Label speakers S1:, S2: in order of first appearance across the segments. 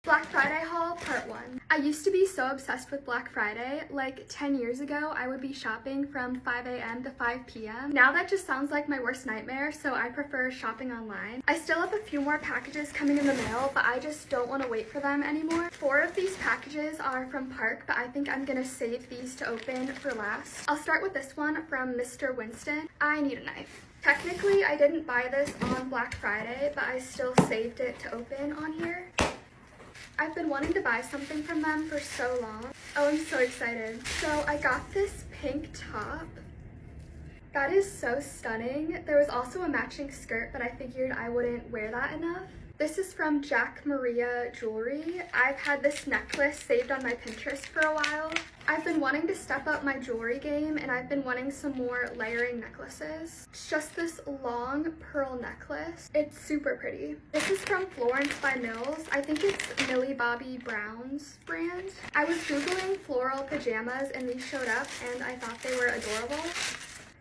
S1: Black Friday haul part 1. I used to be so obsessed with Black Friday. Like 10 years ago, I would be shopping from 5 a.m. to 5 p.m. Now that just sounds like my worst nightmare, so I prefer shopping online. I still have a few more packages coming in the mail, but I just don't want to wait for them anymore. 4 of these packages are from Park, but I think I'm gonna save these to open for last. I'll start with this one from Mr. Winston. I need a knife. Technically, I didn't buy this on Black Friday, but I still saved it to open on here. I've been wanting to buy something from them for so long. Oh, I'm so excited. So I got this pink top. That is so stunning. There was also a matching skirt, but I figured I wouldn't wear that enough. This is from Jack Maria Jewelry. I've had this necklace saved on my Pinterest for a while. I've been wanting to step up my jewelry game, and I've been wanting some more layering necklaces. It's just this long pearl necklace. It's super pretty. This is from Florence by Mills. I think it's Millie Bobby Brown's brand. I was Googling floral pajamas and these showed up and I thought they were adorable.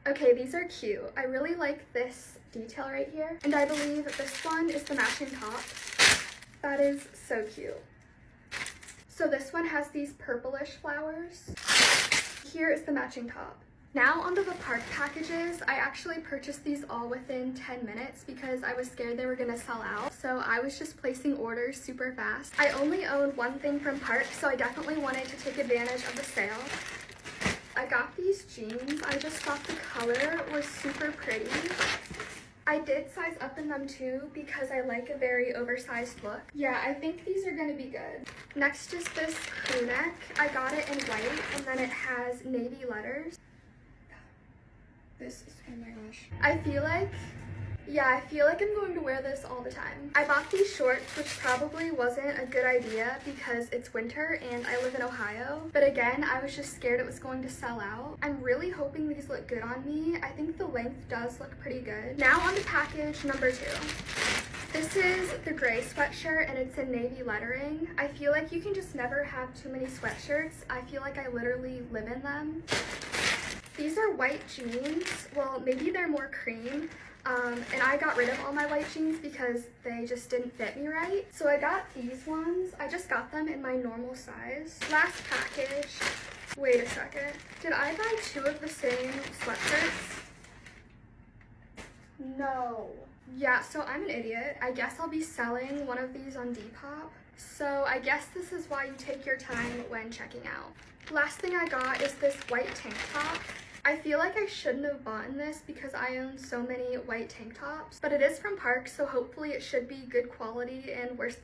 S1: Okay, these are cute. I really like this detail right here. And I believe this one is the matching top. That is so cute. So this one has these purplish flowers. Here is the matching top. Now onto the Park packages. I actually purchased these all within 10 minutes because I was scared they were gonna sell out. So I was just placing orders super fast. I only own one thing from Park, so I definitely wanted to take advantage of the sale. I got these jeans. I just thought the color was super pretty. I did size up in them too because I like a very oversized look. Yeah, I think these are gonna be good. Next is this crew neck. I got it in white and then it has navy letters. This is, oh my gosh. I feel like I'm going to wear this all the time. I bought these shorts, which probably wasn't a good idea because it's winter and I live in Ohio. But again, I was just scared it was going to sell out. I'm really hoping these look good on me. I think the length does look pretty good. Now on to package number 2. This is the gray sweatshirt and it's in navy lettering. I feel like you can just never have too many sweatshirts. I feel like I literally live in them. These are white jeans. Well, maybe they're more cream. And I got rid of all my white jeans because they just didn't fit me right. So I got these ones. I just got them in my normal size. Last package. Wait a second. Did I buy 2 of the same sweatshirts? No. Yeah, so I'm an idiot. I guess I'll be selling one of these on Depop. So I guess this is why you take your time when checking out. Last thing I got is this white tank top. I feel like I shouldn't have bought this because I own so many white tank tops, but it is from Park, so hopefully it should be good quality and worth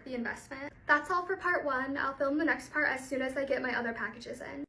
S1: the investment. That's all for part 1. I'll film the next part as soon as I get my other packages in.